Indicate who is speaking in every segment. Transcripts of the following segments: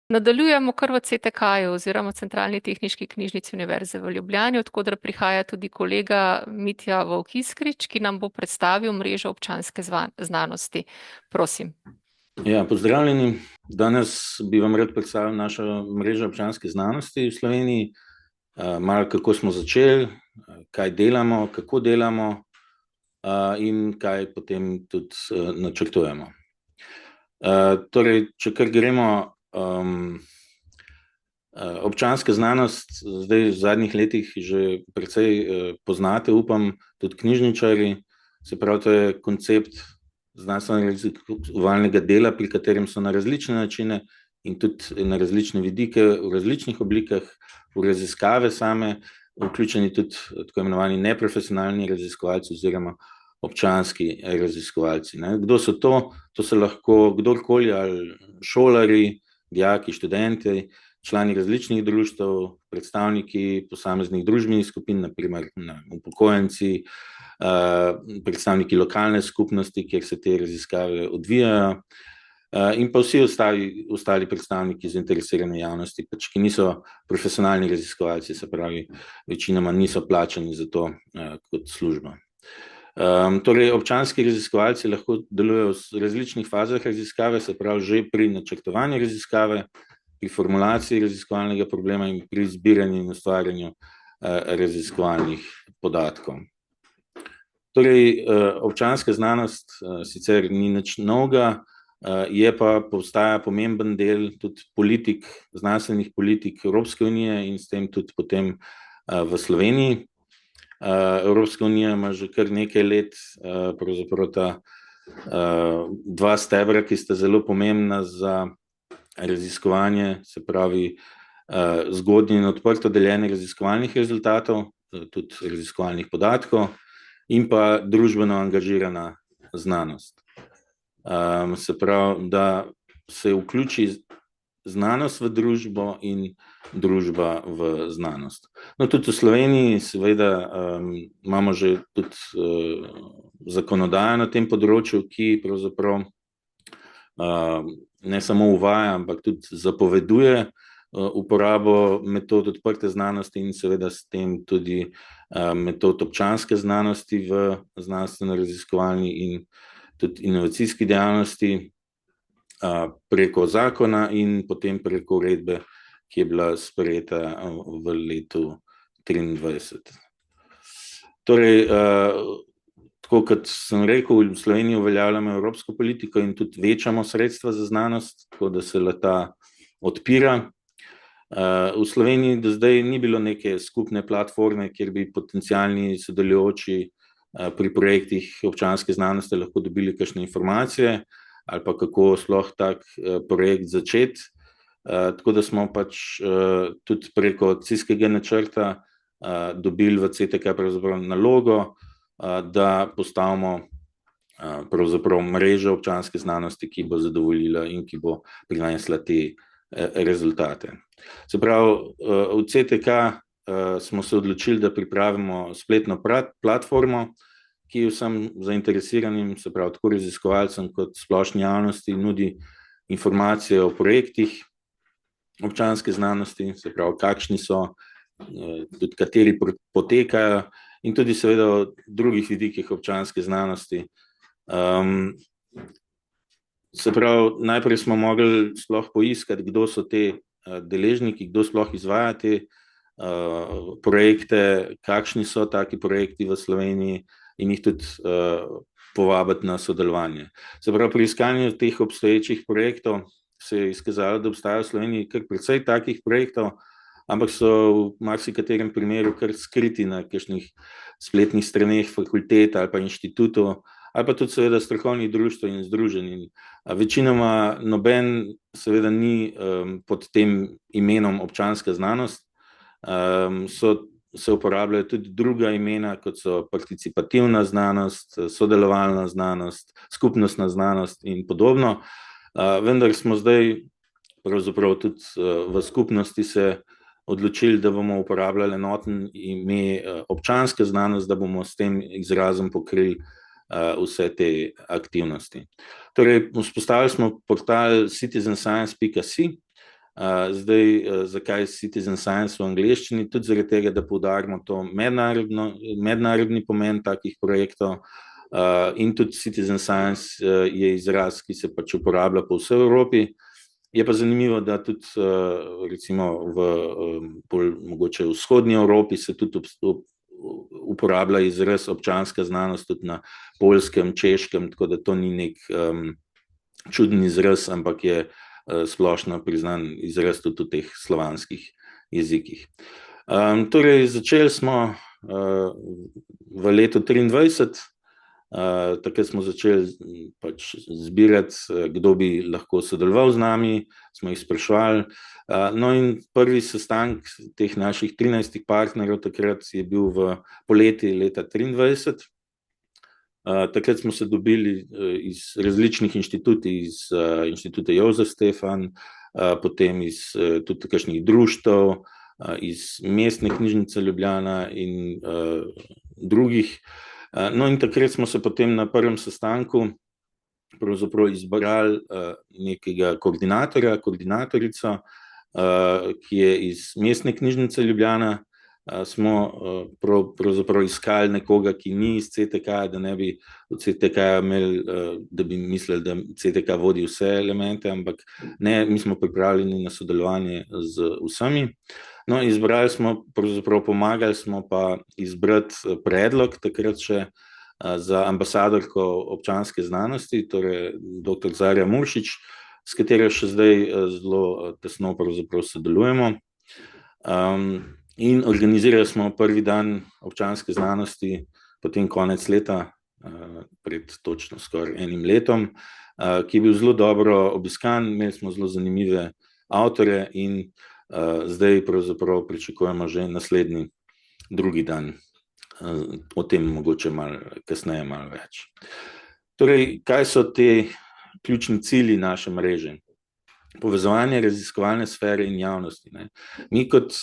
Speaker 1: Nadaljujemo kar v CTK-ju oziroma Centralni tehniški knjižnici Univerze v Ljubljani, od koder prihaja tudi kolega Mitja Vovk-Iskrič, ki nam bo predstavil mrežo občanske znanosti. Prosim.
Speaker 2: Ja, pozdravljeni. Danes bi vam rad predstavil našo mrežo občanske znanosti v Sloveniji. Malo kako smo začeli, kaj delamo, kako delamo in kaj potem tudi načrtujemo. Torej, če kar gremo, občanska znanost zdaj v zadnjih letih že precej poznate, upam, tudi knjižničarji. Se pravi, to je koncept znanstveno-raziskovalnega dela, pri katerem so na različne načine in tudi na različne vidike, v različnih oblikah, v raziskave same, vključeni tudi tako imenovani neprofesionalni raziskovalci oziroma občanski raziskovalci. Kdo so to? To so lahko kdorkoli, ali šolari, dijaki, študenti, člani različnih društev, predstavniki posameznih družbenih skupin, na primer upokojenci, predstavniki lokalne skupnosti, kjer se te raziskave odvijajo, in pa vsi ostali predstavniki zainteresirane javnosti, ki niso profesionalni raziskovalci, se pravi, večinoma niso plačani za to kot služba. Torej, občanski raziskovalci lahko delujejo v različnih fazah raziskave, se pravi, že pri načrtovanju raziskave, pri formulaciji raziskovalnega problema in pri zbiranju in ustvarjanju raziskovalnih podatkov. Torej, občanska znanost sicer ni nič novega, postaja pomemben del tudi politik, znanstvenih politik Evropske unije in s tem tudi potem v Sloveniji. Evropska unija ima že kar nekaj let pravzaprav ta dva stebra, ki sta zelo pomembna za raziskovanje, se pravi, zgodnje in odprto deljenje raziskovalnih rezultatov, tudi raziskovalnih podatkov, in pa družbeno angažirana znanost. Se pravi, da se vključi znanost v družbo in družba v znanost. No, tudi v Sloveniji seveda imamo že tudi zakonodajo na tem področju, ki pravzaprav ne samo uvaja, ampak tudi zapoveduje uporabo metod odprte znanosti in seveda s tem tudi metod občanske znanosti v znanstveno-raziskovalni in tudi inovacijski dejavnosti preko zakona in potem preko uredbe, ki je bila sprejeta v letu 2023. Torej, tako kot sem rekel, v Sloveniji uveljavljamo evropsko politiko in tudi večamo sredstva za znanost, tako da se le-ta odpira. V Sloveniji do zdaj ni bilo neke skupne platforme, kjer bi potencialni sodelujoči pri projektih občanske znanosti lahko dobili kakšne informacije, ali pa kako sploh tak projekt začeti. Tako da smo pač tudi preko akcijskega načrta dobili v CTK pravzaprav nalogo, da postavimo pravzaprav mrežo občanske znanosti, ki bo zadovoljila in ki bo prinesla te rezultate. Se pravi, v CTK smo se odločili, da pripravimo spletno platformo, ki vsem zainteresiranim, se pravi, tako raziskovalcem kot splošni javnosti, nudi informacije o projektih občanske znanosti, se pravi, kakšni so, tudi kateri potekajo, in tudi seveda o drugih vidikih občanske znanosti. Se pravi, najprej smo mogli sploh poiskati, kdo so te deležniki, kdo sploh izvaja te projekte, kakšni so taki projekti v Sloveniji, in jih tudi povabiti na sodelovanje. Se pravi, pri iskanju teh obstoječih projektov se je izkazalo, da obstaja v Sloveniji kar precej takih projektov, ampak so v marsikaterem primeru kar skriti na kakšnih spletnih straneh fakultet ali pa inštitutov, ali pa tudi seveda strokovnih društev in združenj. Večinoma noben seveda ni pod tem imenom občanska znanost, se uporabljajo tudi druga imena, kot so participativna znanost, sodelovalna znanost, skupnostna znanost in podobno. Vendar smo zdaj pravzaprav tudi v skupnosti se odločili, da bomo uporabljali enoten ime občanska znanost, da bomo s tem izrazom pokrili vse te aktivnosti. Torej, vzpostavili smo portal citizenscience.si, Zdaj, zakaj citizen science v angleščini? Tudi zaradi tega, da poudarimo to mednarodni pomen takih projektov, in tudi citizen science je izraz, ki se pač uporablja po vsej Evropi. Je pa zanimivo, da tudi recimo mogoče v vzhodnji Evropi se tudi uporablja izraz občanska znanost tudi na poljskem, češkem, tako da to ni nek čuden izraz, ampak je splošno priznan izraz tudi v teh slovanskih jezikih. Torej, začeli smo v letu 2023, takrat smo začeli pač zbirati, kdo bi lahko sodeloval z nami, smo jih spraševali. No in prvi sestanek teh naših 13 partnerjev takrat je bil v poleti leta 2023. Takrat smo se dobili iz različnih inštitutov, iz inštituta Jozef Stefan, potem iz tudi kakšnih društev, iz Mestne knjižnice Ljubljana in drugih. No in takrat smo se potem na prvem sestanku pravzaprav izbrali nekega koordinatorico, ki je iz Mestne knjižnice Ljubljana. Smo pravzaprav iskali nekoga, ki ni iz CTK, da ne bi od CTK imeli, da bi mislili, da CTK vodi vse elemente, ampak ne, mi smo pripravljeni na sodelovanje z vsemi. No, izbrali smo, pravzaprav pomagali smo pa izbrati predlog takrat še za ambasadorko občanske znanosti, torej dr. Zarja Muršič, s katero še zdaj zelo tesno pravzaprav sodelujemo. In organizirali smo prvi dan občanske znanosti, potem konec leta, pred točno skoraj enim letom, ki je bil zelo dobro obiskan, imeli smo zelo zanimive avtorje in zdaj pravzaprav pričakujemo že naslednji drugi dan. O tem mogoče malo kasneje malo več. Torej, kaj so te ključni cilji naše mreže? Povezovanje raziskovalne sfere in javnosti, ne. Mi kot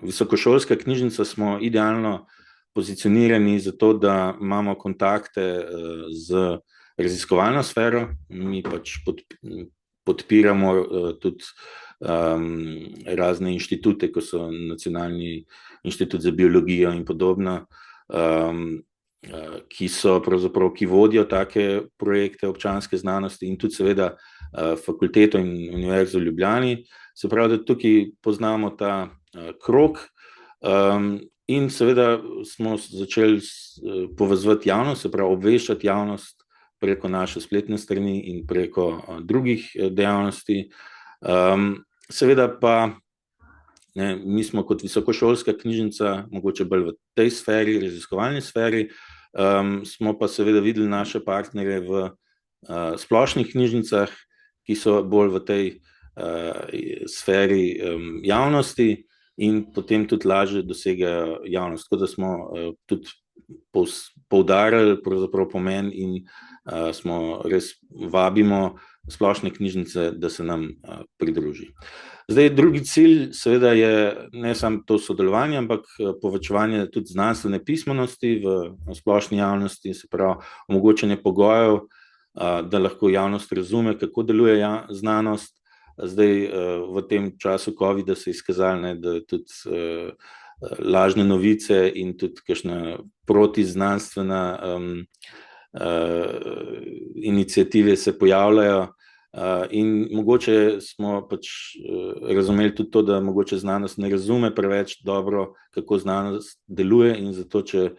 Speaker 2: visokošolska knjižnica smo idealno pozicionirani za to, da imamo kontakte z raziskovalno sfero, mi pač podpiramo tudi razne inštitute, kot so Nacionalni inštitut za biologijo in podobno, ki so pravzaprav, ki vodijo take projekte občanske znanosti in tudi seveda fakulteto in Univerzo v Ljubljani. Se pravi, da tukaj poznamo ta krog in seveda smo začeli povezovati javnost, se pravi obveščati javnost preko naše spletne strani in preko drugih dejavnosti. Seveda pa ne, mi smo kot visokošolska knjižnica mogoče bolj v tej sferi, raziskovalni sferi, smo pa seveda videli naše partnerje v splošnih knjižnicah, ki so bolj v tej sferi javnosti in potem tudi lažje dosegajo javnost. Tako da smo tudi poudarili pravzaprav pomen in smo res vabimo splošne knjižnice, da se nam pridruži. Zdaj, drugi cilj seveda je ne samo to sodelovanje, ampak povečevanje tudi znanstvene pismenosti v splošni javnosti, se pravi omogočanje pogojev, da lahko javnost razume, kako deluje znanost. Zdaj v tem času covida se je izkazalo, ne, da tudi lažne novice in tudi kakšna protiznanstvena iniciative se pojavljajo, in mogoče smo pač razumeli tudi to, da mogoče znanost ne razume preveč dobro, kako znanost deluje, in zato, če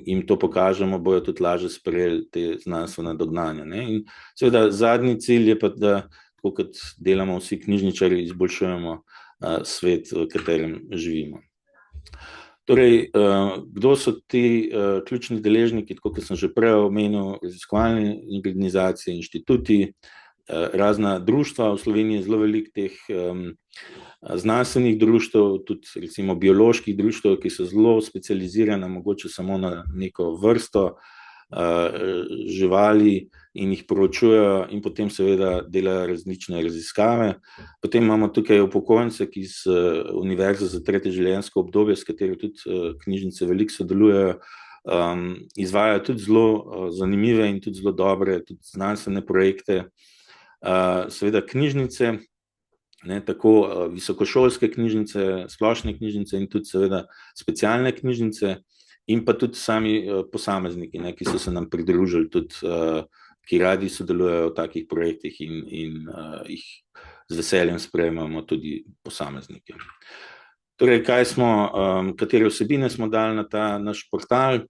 Speaker 2: jim to pokažemo, bojo tudi lažje sprejeli te znanstvena dognanja, ne. In seveda zadnji cilj je pa, da tako kot delamo vsi knjižničarji, izboljšujemo svet, v katerem živimo. Torej, kdo so ti ključni deležniki, tako kot sem že prej omenil, raziskovalne organizacije, inštituti, razna društva, v Sloveniji je zelo veliko teh znanstvenih društev, tudi recimo bioloških društev, ki so zelo specializirana mogoče samo na neko vrsto živali in jih proučujejo in potem seveda delajo različne raziskave. Potem imamo tukaj upokojence, ki z Univerze za tretje življenjsko obdobje, s katero tudi knjižnice veliko sodelujejo, izvajajo tudi zelo zanimive in tudi zelo dobre tudi znanstvene projekte. Seveda knjižnice, tako visokošolske knjižnice, splošne knjižnice in tudi seveda specialne knjižnice in pa tudi sami posamezniki, ki so se nam pridružili, tudi ki radi sodelujejo v takih projektih in jih z veseljem sprejemamo tudi posamezniki. Torej, katere vsebine smo dali na ta naš portal?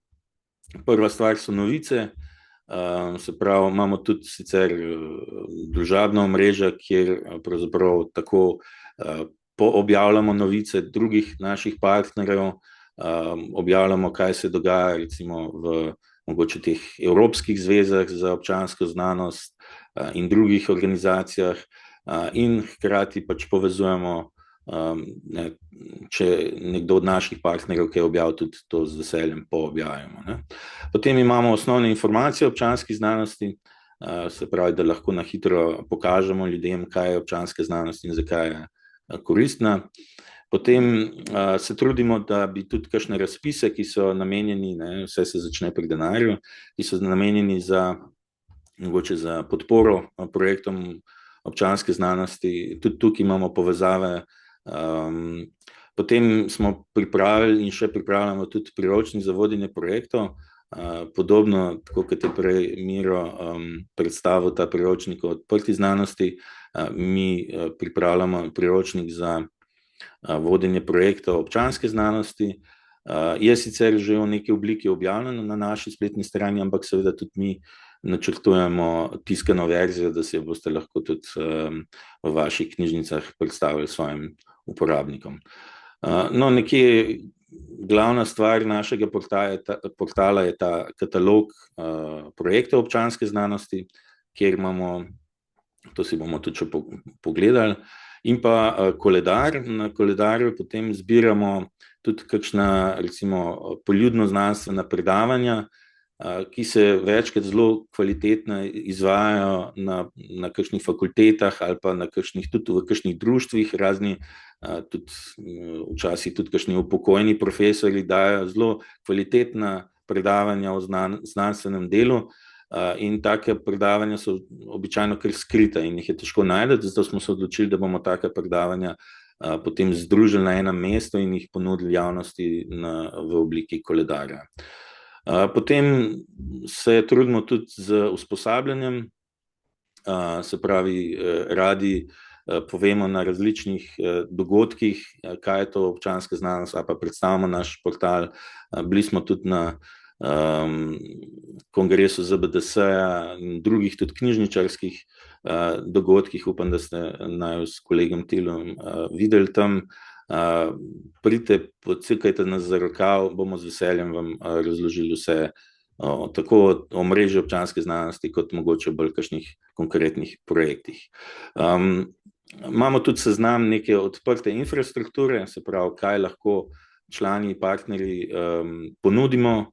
Speaker 2: Prva stvar so novice, se pravi, imamo tudi sicer družabna omrežja, kjer pravzaprav tako objavljamo novice drugih naših partnerjev, objavljamo, kaj se dogaja recimo v mogoče teh evropskih zvezah za občansko znanost in drugih organizacijah in hkrati pač povezujemo, če nekdo od naših partnerjev kaj objavil, tudi to z veseljem poobjavimo. Potem imamo osnovne informacije o občanski znanosti, se pravi, da lahko na hitro pokažemo ljudem, kaj je občanska znanost in zakaj je koristna. Potem se trudimo, da bi tudi kakšne razpise, ki so namenjeni, vse se začne pri denarju, ki so namenjeni mogoče za podporo projektom občanske znanosti, tudi tukaj imamo povezave. Potem smo pripravili in še pripravljamo tudi priročnik za vodenje projektov, podobno, tako kot je prej Miro predstavil ta priročnik o odprti znanosti, mi pripravljamo priročnik za vodenje projektov občanske znanosti. Je sicer že v neki obliki objavljeno na naši spletni strani, ampak seveda tudi mi načrtujemo tiskano verzijo, da se jo boste lahko tudi v vaših knjižnicah predstavili svojim uporabnikom. No, nekje glavna stvar našega portala je ta katalog projektov občanske znanosti, kjer imamo, to si bomo tudi še pogledali, in pa koledar. Na koledarju potem zbiramo tudi kakšna, recimo, poljudno-znanstvena predavanja, ki se večkrat zelo kvalitetno izvajajo na kakšnih fakultetah ali pa tudi v kakšnih društvih, razni tudi včasih tudi kakšni upokojeni profesorji dajo zelo kvalitetna predavanja o znanstvenem delu, in take predavanja so običajno kar skrita in jih je težko najti, zato smo se odločili, da bomo take predavanja potem združili na enem mestu in jih ponudili javnosti v obliki koledarja. Potem se trudimo tudi z usposabljanjem, se pravi, radi povemo na različnih dogodkih, kaj je to občanska znanost, ali pa predstavimo naš portal. Bili smo tudi na kongresu ZBDS-ja in drugih tudi knjižničarskih dogodkih, upam, da ste naju s kolegom Tilom videli tam. Pridite, pocikajte nas za rokav, bomo z veseljem vam razložili vse, tako o mreži občanske znanosti, kot mogoče bolj kakšnih konkretnih projektih. Imamo tudi seznam neke odprte infrastrukture, se pravi, kaj lahko člani, partnerji ponudimo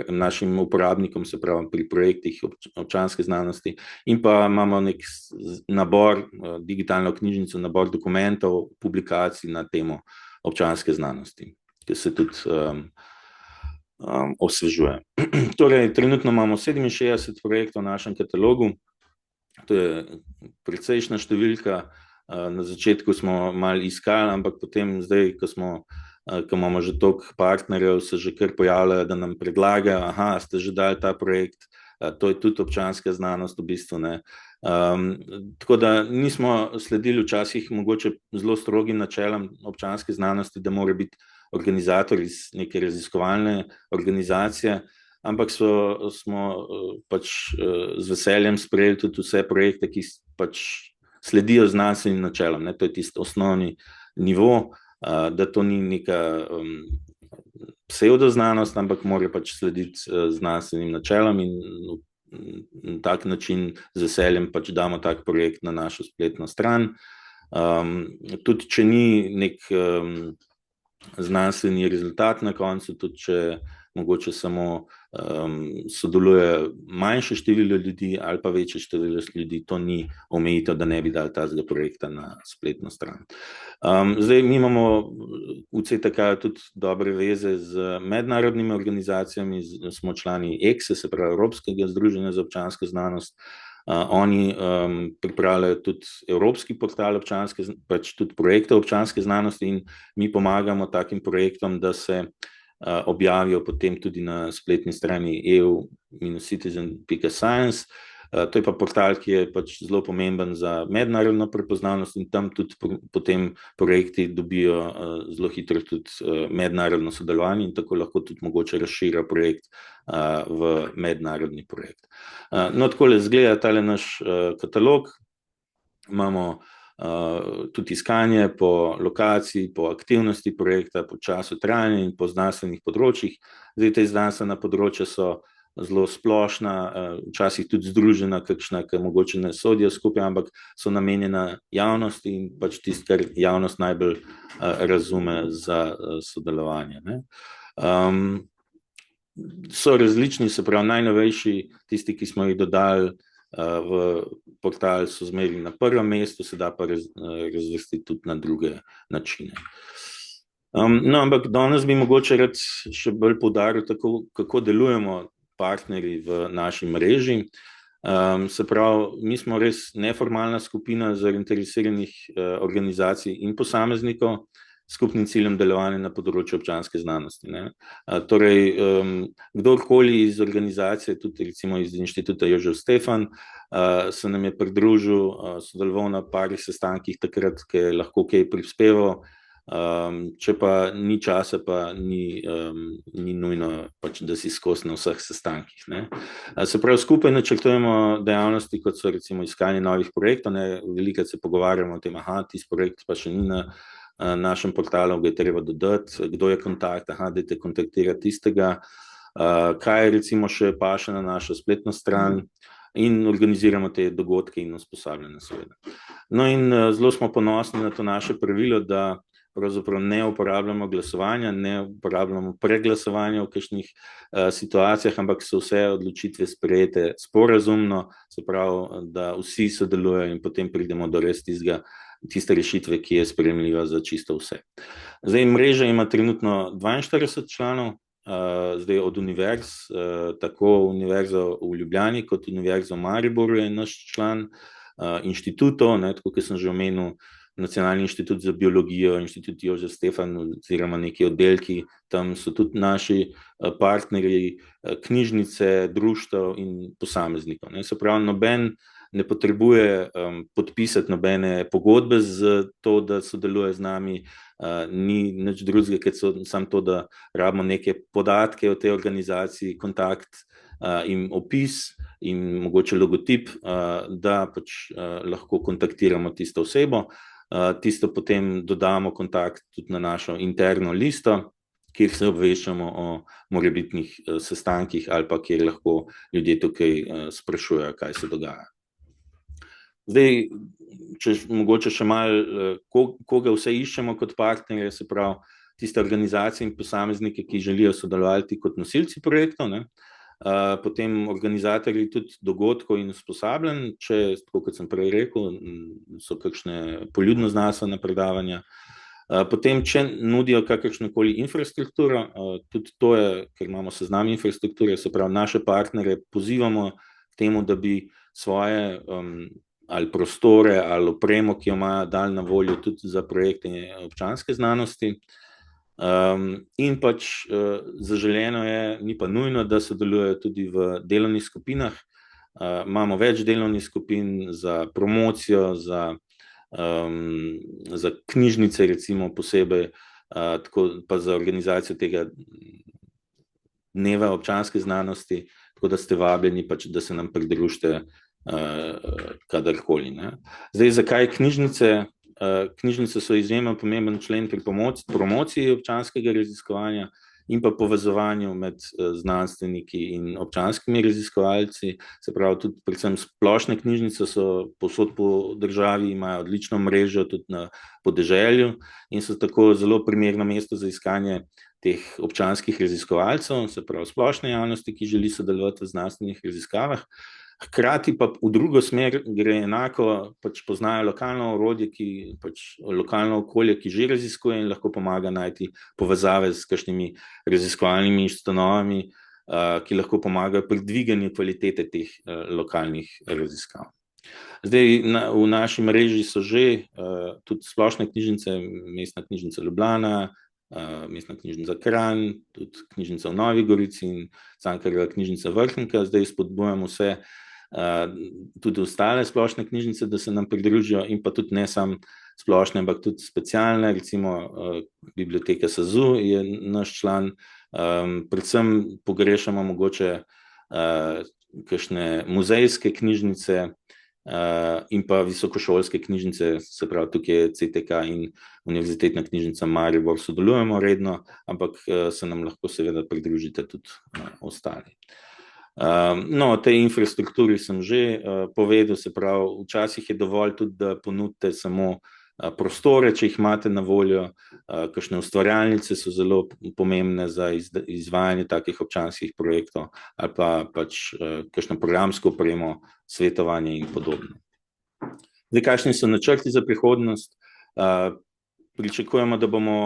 Speaker 2: našim uporabnikom, se pravi pri projektih občanske znanosti, in pa imamo nek nabor, digitalno knjižnico, nabor dokumentov, publikacij na temo občanske znanosti, ki se tudi osvežuje. Torej, trenutno imamo 67 projektov v našem katalogu, to je precejšnja številka. Na začetku smo malo iskali, ampak potem zdaj, ko imamo že toliko partnerjev, se že kar pojavljajo, da nam predlagajo, ste že dali ta projekt, to je tudi občanska znanost v bistvu, tako da nismo sledili včasih mogoče zelo strogim načelom občanske znanosti, da mora biti organizator iz neke raziskovalne organizacije, ampak smo pač z veseljem sprejeli tudi vse projekte, ki pač sledijo znanstvenim načelom, to je tisti osnovni nivo, da to ni neka psevdoznanost, ampak mora pač slediti znanstvenim načelom in na tak način z veseljem pač damo tak projekt na našo spletno stran. Tudi če ni nek znanstveni rezultat na koncu, tudi če mogoče samo sodeluje manjše število ljudi ali pa večje število ljudi, to ni omejitev, da ne bi dali tazga projekta na spletno stran. Zdaj, mi imamo v CTK tudi dobre veze z mednarodnimi organizacijami, smo člani EXE, se pravi Evropskega združenja za občansko znanost, Oni pripravljajo tudi evropski portal občanske, pač tudi projekte občanske znanosti in mi pomagamo takim projektom, da se objavijo potem tudi na spletni strani eu-citizen.science. To je pa portal, ki je pač zelo pomemben za mednarodno prepoznavnost in tam tudi potem projekti dobijo zelo hitro tudi mednarodno sodelovanje in tako lahko tudi mogoče razširijo projekt v mednarodni projekt. No, takole izgleda tale naš katalog. Imamo tudi iskanje po lokaciji, po aktivnosti projekta, po času trajanja in po znanstvenih področjih. Zdaj, te znanstvena področja so zelo splošna, včasih tudi združena, kakšna, ki mogoče ne sodijo skupaj, ampak so namenjena javnosti in pač tisto, kar javnost najbolj razume za sodelovanje. So različni, se pravi, najnovejši, tisti, ki smo jih dodali v portal, so zmerili na prvem mestu, se da pa razvrstiti tudi na druge načine. No, ampak danes bi mogoče rad še bolj poudaril, kako delujemo partnerji v naši mreži. Se pravi, mi smo res neformalna skupina zainteresiranih organizacij in posameznikov s skupnim ciljem delovanja na področju občanske znanosti. Torej, kdorkoli iz organizacije, tudi recimo iz Inštituta Jožef Stefan, se nam je pridružil, sodeloval na parih sestankih takrat, ki je lahko kaj prispeval. Če pa ni časa, pa ni nujno, pač, da si skozi na vseh sestankih. Se pravi, skupaj načrtujemo dejavnosti, kot so recimo iskanje novih projektov. Velikokrat se pogovarjamo o tem, tisti projekt pa še ni na našem portalu, ga je treba dodati, kdo je kontakt, dajte kontaktirati tistega, kaj recimo še paše na našo spletno stran in organiziramo te dogodke in usposabljanja seveda. No in zelo smo ponosni na to naše pravilo, da pravzaprav ne uporabljamo glasovanja, ne uporabljamo preglasovanja v kakšnih situacijah, ampak so vse odločitve sprejete sporazumno, se pravi, da vsi sodelujejo in potem pridemo do res tiste rešitve, ki je sprejemljiva za čisto vse. Zdaj, mreža ima trenutno 42 članov, zdaj od univerz, tako Univerza v Ljubljani kot Univerza v Mariboru je naš član, inštitutov, tako kot sem že omenil, Nacionalni inštitut za biologijo, Inštitut Jožef Stefan oziroma neki oddelki, tam so tudi naši partnerji, knjižnice, društev in posameznikov. Se pravi, noben ne potrebuje podpisati nobene pogodbe za to, da sodeluje z nami, ni nič drugega, kot samo to, da rabimo neke podatke o tej organizaciji, kontakt in opis in mogoče logotip, da pač lahko kontaktiramo tisto osebo. Tisto potem dodamo kontakt tudi na našo interno listo, kjer se obveščamo o morebitnih sestankih ali pa kjer lahko ljudje tukaj sprašujejo, kaj se dogaja. Zdaj, če mogoče še malo, koga vse iščemo kot partnerje, se pravi, tiste organizacije in posameznike, ki želijo sodelovati kot nosilci projektov, potem organizatorji tudi dogodkov in usposabljanj, če, tako kot sem prej rekel, so kakšne poljudno-znanstvena predavanja. Potem, če nudijo kakršnokoli infrastrukturo, tudi to je, ker imamo seznam infrastrukture, se pravi, naše partnerje pozivamo k temu, da bi svoje ali prostore ali opremo, ki jo imajo, dali na voljo tudi za projekte občanske znanosti. In pač zaželeno je, ni pa nujno, da sodelujejo tudi v delovnih skupinah. Imamo več delovnih skupin za promocijo, za knjižnice recimo posebej, tako pa za organizacijo tega dneva občanske znanosti, tako da ste vabljeni pač, da se nam pridružite kadarkoli. Zdaj, zakaj knjižnice? Knjižnice so izjemno pomemben člen pri promociji občanskega raziskovanja in pa povezovanju med znanstveniki in občanskimi raziskovalci. Se pravi, tudi predvsem splošne knjižnice so povsod po državi, imajo odlično mrežo tudi na podeželju in so tako zelo primerno mesto za iskanje teh občanskih raziskovalcev, se pravi splošne javnosti, ki želi sodelovati v znanstvenih raziskavah. Hkrati pa v drugo smer gre enako, pač poznajo lokalno orodje, lokalno okolje, ki že raziskuje in lahko pomaga najti povezave s kakšnimi raziskovalnimi ustanovami, ki lahko pomagajo pri dviganju kvalitete teh lokalnih raziskav. Zdaj, v naši mreži so že tudi splošne knjižnice, Mestna knjižnica Ljubljana, Mestna knjižnica Kranj, tudi knjižnica v Novi Gorici in Cankarjeva knjižnica Vrhnika. Zdaj spodbujamo vse, tudi ostale splošne knjižnice, da se nam pridružijo, in pa tudi ne samo splošne, ampak tudi specialne, recimo Biblioteka SAZU je naš član. Predvsem pogrešamo mogoče kakšne muzejske knjižnice in pa visokošolske knjižnice, se pravi tukaj je CTK in Univerzitetna knjižnica Maribor sodelujemo redno, ampak se nam lahko seveda pridružite tudi ostali. No, o tej infrastrukturi sem že povedal, se pravi, včasih je dovolj tudi, da ponudite samo prostore, če jih imate na voljo, kakšne ustvarjalnice so zelo pomembne za izvajanje takih občanskih projektov, ali pa pač kakšno programsko opremo, svetovanje in podobno. Zdaj, kakšni so načrti za prihodnost? Pričakujemo, da bomo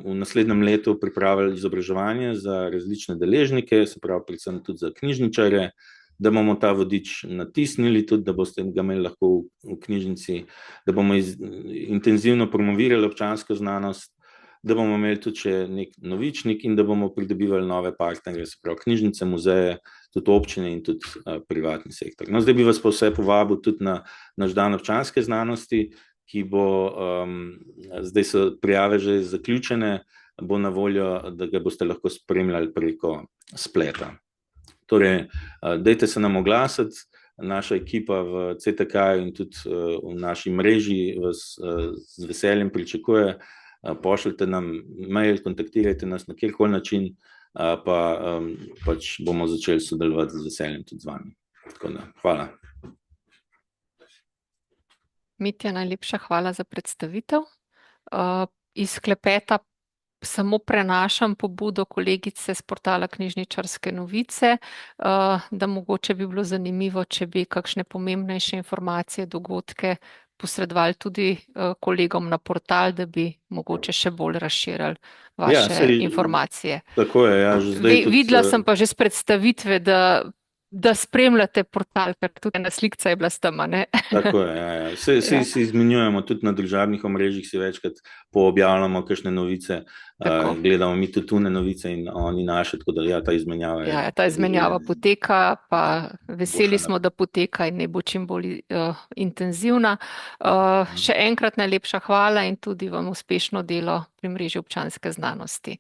Speaker 2: v naslednjem letu pripravili izobraževanje za različne deležnike, se pravi predvsem tudi za knjižničarje, da bomo ta vodič natisnili tudi, da boste ga imeli lahko v knjižnici, da bomo intenzivno promovirali občansko znanost, da bomo imeli tudi še nek novičnik in da bomo pridobivali nove partnerje, se pravi knjižnice, muzeje, tudi občine in tudi privatni sektor. No, zdaj bi vas pa vse povabil tudi na naš dan občanske znanosti, ki bo, zdaj so prijave že zaključene, bo na voljo, da ga boste lahko spremljali preko spleta. Torej, dajte se nam oglasiti, naša ekipa v CTK-ju in tudi v naši mreži vas z veseljem pričakuje, pošljite nam mail, kontaktirajte nas na kjerkoli način, pa pač bomo začeli sodelovati z veseljem tudi z vami. Tako da, hvala.
Speaker 1: Mitja, najlepša hvala za predstavitev. Iz klepeta samo prenašam pobudo kolegice s portala Knjižničarske novice, da mogoče bi bilo zanimivo, če bi kakšne pomembnejše informacije, dogodke posredovali tudi kolegom na portal, da bi mogoče še bolj razširili vaše informacije.
Speaker 2: Tako je, ja, že zdaj tudi...
Speaker 1: Videla sem pa že s predstavitve, da spremljate portal, ker tudi ena slikca je bila s tem, ne?
Speaker 2: Tako je, ja. Si izmenjujemo tudi na družabnih omrežjih, si večkrat poobjavljamo kakšne novice, gledamo mi tudi tune novice in oni naše, tako da ja, ta izmenjava je...
Speaker 1: Ja, ta izmenjava poteka, pa veseli smo, da poteka in ne bo čim bolj intenzivna. Še enkrat najlepša hvala in tudi vam uspešno delo pri mreži občanske znanosti.